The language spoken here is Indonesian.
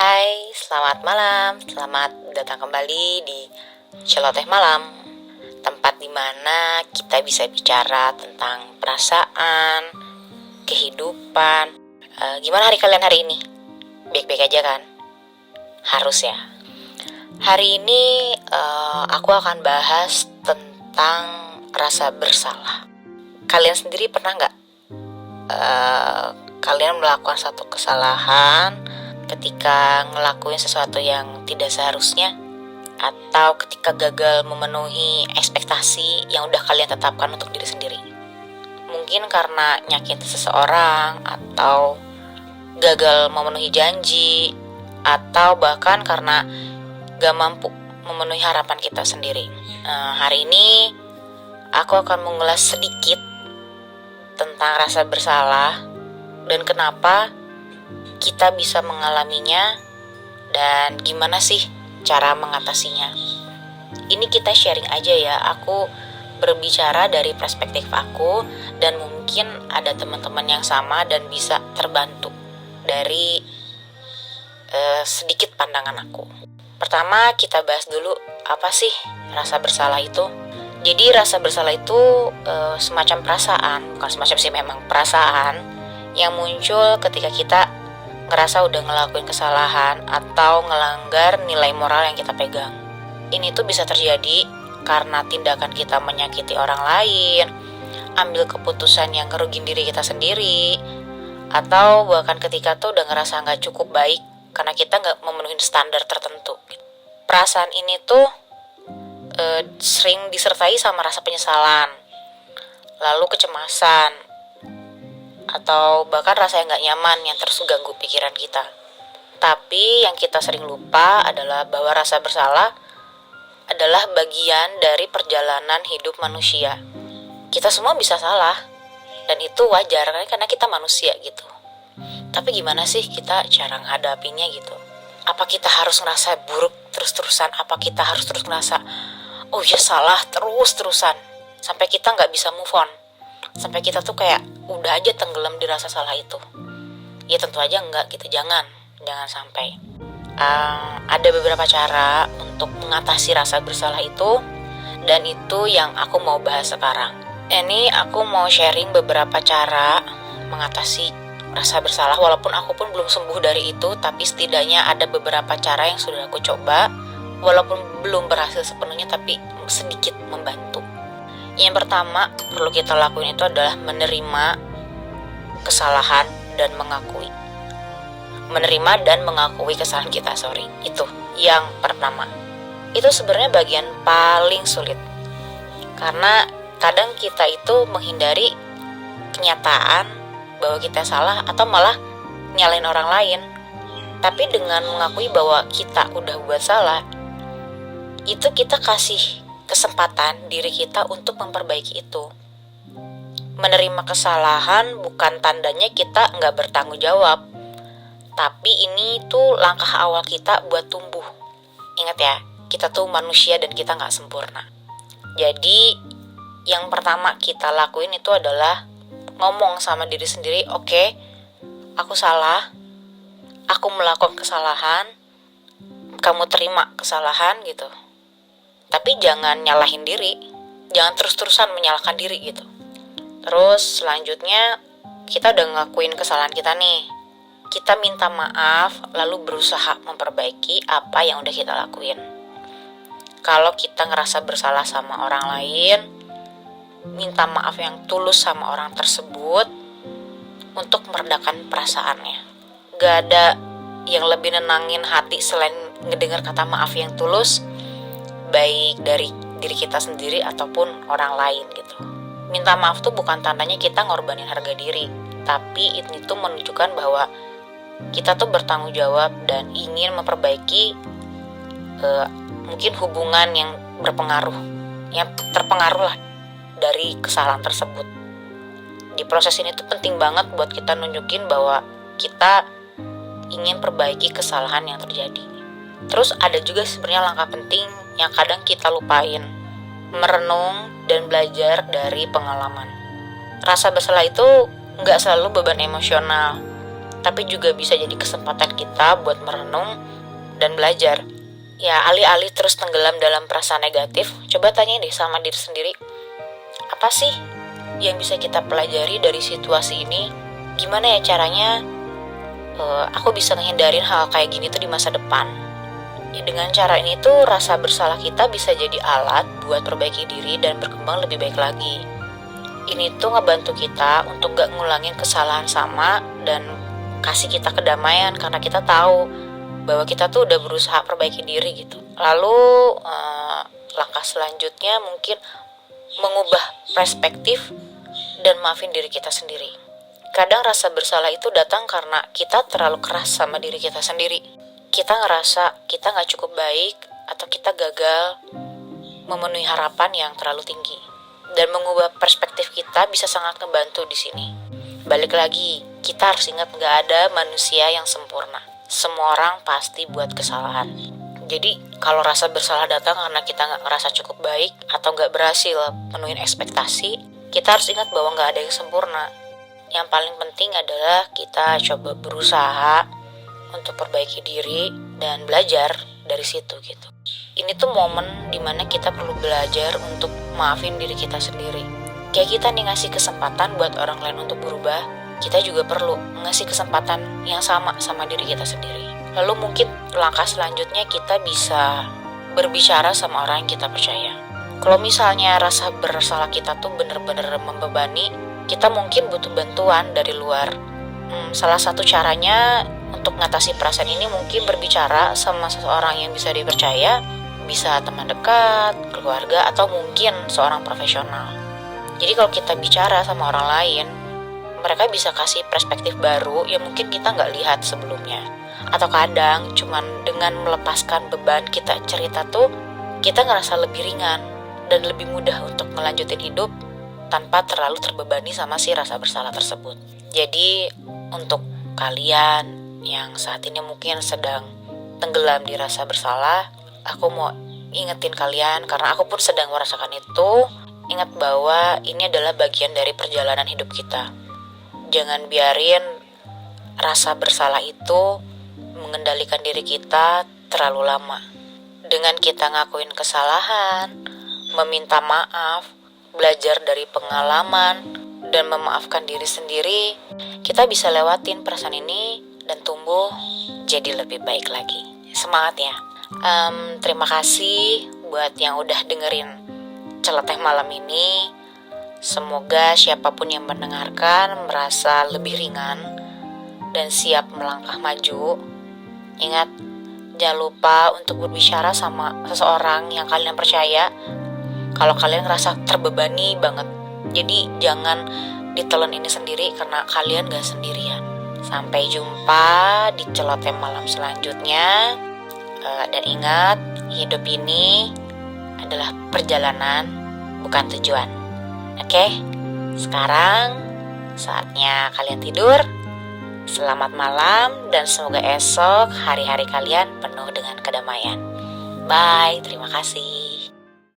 Hai, selamat malam. Selamat datang kembali di Celoteh Malam, tempat dimana kita bisa bicara tentang perasaan, kehidupan. Gimana hari kalian hari ini? Baik-baik aja kan? Harus ya. Hari ini aku akan bahas tentang rasa bersalah. Kalian sendiri pernah nggak kalian melakukan satu kesalahan ketika ngelakuin sesuatu yang tidak seharusnya, atau ketika gagal memenuhi ekspektasi yang udah kalian tetapkan untuk diri sendiri? Mungkin karena nyakitin seseorang, atau gagal memenuhi janji, atau bahkan karena gak mampu memenuhi harapan kita sendiri. Hari ini aku akan mengulas sedikit tentang rasa bersalah dan kenapa kita bisa mengalaminya dan gimana sih cara mengatasinya. Ini kita sharing aja ya, aku berbicara dari perspektif aku dan mungkin ada teman-teman yang sama dan bisa terbantu dari sedikit pandangan aku. Pertama kita bahas dulu apa sih rasa bersalah itu. Jadi rasa bersalah itu semacam perasaan, bukan semacam sih, memang perasaan yang muncul ketika kita ngerasa udah ngelakuin kesalahan atau ngelanggar nilai moral yang kita pegang. Ini tuh bisa terjadi karena tindakan kita menyakiti orang lain, ambil keputusan yang ngerugin diri kita sendiri, atau bahkan ketika tuh udah ngerasa gak cukup baik karena kita gak memenuhi standar tertentu. Perasaan ini tuh sering disertai sama rasa penyesalan, lalu kecemasan, atau bahkan rasa yang gak nyaman yang terus ganggu pikiran kita. Tapi yang kita sering lupa adalah bahwa rasa bersalah adalah bagian dari perjalanan hidup manusia. Kita semua bisa salah, dan itu wajar karena kita manusia gitu. Tapi gimana sih kita cara menghadapinya gitu? Apa kita harus ngerasa buruk terus-terusan? Apa kita harus terus ngerasa oh ya salah terus-terusan sampai kita gak bisa move on? Sampai kita tuh kayak udah aja tenggelam di rasa salah itu? Ya tentu aja enggak gitu, jangan sampai. Ada beberapa cara untuk mengatasi rasa bersalah itu, dan itu yang aku mau bahas sekarang. Ini aku mau sharing beberapa cara mengatasi rasa bersalah, walaupun aku pun belum sembuh dari itu, tapi setidaknya ada beberapa cara yang sudah aku coba, walaupun belum berhasil sepenuhnya tapi sedikit membantu. Yang pertama perlu kita lakuin itu adalah menerima kesalahan dan mengakui. Menerima dan mengakui kesalahan kita, itu yang pertama. Itu sebenarnya bagian paling sulit. Karena kadang kita itu menghindari kenyataan bahwa kita salah atau malah nyalain orang lain. Tapi dengan mengakui bahwa kita udah buat salah, itu kita kasih kesempatan diri kita untuk memperbaiki itu. Menerima kesalahan bukan tandanya kita nggak bertanggung jawab, tapi ini tuh langkah awal kita buat tumbuh. Ingat ya, kita tuh manusia dan kita nggak sempurna. Jadi yang pertama kita lakuin itu adalah ngomong sama diri sendiri, oke, aku salah, aku melakukan kesalahan, kamu terima kesalahan gitu. Tapi jangan nyalahin diri, jangan terus-terusan menyalahkan diri gitu. Terus selanjutnya kita udah ngakuin kesalahan kita nih, kita minta maaf lalu berusaha memperbaiki apa yang udah kita lakuin. Kalau kita ngerasa bersalah sama orang lain, minta maaf yang tulus sama orang tersebut untuk meredakan perasaannya. Gak ada yang lebih nenangin hati selain ngedengar kata maaf yang tulus, baik dari diri kita sendiri ataupun orang lain gitu. Minta maaf tuh bukan tandanya kita ngorbanin harga diri, tapi ini tuh menunjukkan bahwa kita tuh bertanggung jawab dan ingin memperbaiki mungkin hubungan yang berpengaruh, yang terpengaruh lah dari kesalahan tersebut. Di proses ini tuh penting banget buat kita nunjukin bahwa kita ingin perbaiki kesalahan yang terjadi. Terus ada juga sebenarnya langkah penting yang kadang kita lupain, merenung dan belajar dari pengalaman. Rasa bersalah itu gak selalu beban emosional, tapi juga bisa jadi kesempatan kita buat merenung dan belajar. Ya, alih-alih terus tenggelam dalam perasaan negatif, coba tanya deh sama diri sendiri, apa sih yang bisa kita pelajari dari situasi ini? Gimana ya caranya aku bisa ngehindarin hal kayak gini tuh di masa depan? Ya, dengan cara ini tuh rasa bersalah kita bisa jadi alat buat perbaiki diri dan berkembang lebih baik lagi. Ini tuh ngebantu kita untuk gak ngulangin kesalahan sama dan kasih kita kedamaian karena kita tahu bahwa kita tuh udah berusaha perbaiki diri gitu. Lalu langkah selanjutnya mungkin mengubah perspektif dan maafin diri kita sendiri. Kadang rasa bersalah itu datang karena kita terlalu keras sama diri kita sendiri. Kita ngerasa kita gak cukup baik atau kita gagal memenuhi harapan yang terlalu tinggi. Dan mengubah perspektif kita bisa sangat ngebantu di sini. Balik lagi, kita harus ingat gak ada manusia yang sempurna. Semua orang pasti buat kesalahan. Jadi kalau rasa bersalah datang karena kita gak ngerasa cukup baik atau gak berhasil penuhin ekspektasi, kita harus ingat bahwa gak ada yang sempurna. Yang paling penting adalah kita coba berusaha untuk perbaiki diri dan belajar dari situ gitu. Ini tuh momen dimana kita perlu belajar untuk maafin diri kita sendiri. Kayak kita nih ngasih kesempatan buat orang lain untuk berubah, kita juga perlu ngasih kesempatan yang sama diri kita sendiri. Lalu mungkin langkah selanjutnya kita bisa berbicara sama orang yang kita percaya. Kalau misalnya rasa bersalah kita tuh bener-bener membebani, kita mungkin butuh bantuan dari luar. Salah satu caranya untuk mengatasi perasaan ini mungkin berbicara sama seseorang yang bisa dipercaya, bisa teman dekat, keluarga, atau mungkin seorang profesional. Jadi kalau kita bicara sama orang lain, mereka bisa kasih perspektif baru yang mungkin kita nggak lihat sebelumnya. Atau kadang cuman dengan melepaskan beban kita cerita tuh, kita ngerasa lebih ringan dan lebih mudah untuk melanjutin hidup tanpa terlalu terbebani sama si rasa bersalah tersebut. Jadi untuk kalian yang saat ini mungkin sedang tenggelam di rasa bersalah, aku mau ingetin kalian karena aku pun sedang merasakan itu. Ingat bahwa ini adalah bagian dari perjalanan hidup kita. Jangan biarin rasa bersalah itu mengendalikan diri kita terlalu lama. Dengan kita ngakuin kesalahan, meminta maaf, belajar dari pengalaman, dan memaafkan diri sendiri, kita bisa lewatin perasaan ini dan tumbuh jadi lebih baik lagi. Semangat ya. Terima kasih buat yang udah dengerin celoteh malam ini. Semoga siapapun yang mendengarkan merasa lebih ringan dan siap melangkah maju. Ingat, jangan lupa untuk berbicara sama seseorang yang kalian percaya kalau kalian ngerasa terbebani banget. Jadi jangan ditelan ini sendiri karena kalian gak sendirian. Sampai jumpa di celoteh malam selanjutnya. Dan ingat, hidup ini adalah perjalanan, bukan tujuan. Oke, sekarang saatnya kalian tidur. Selamat malam dan semoga esok hari-hari kalian penuh dengan kedamaian. Bye, terima kasih.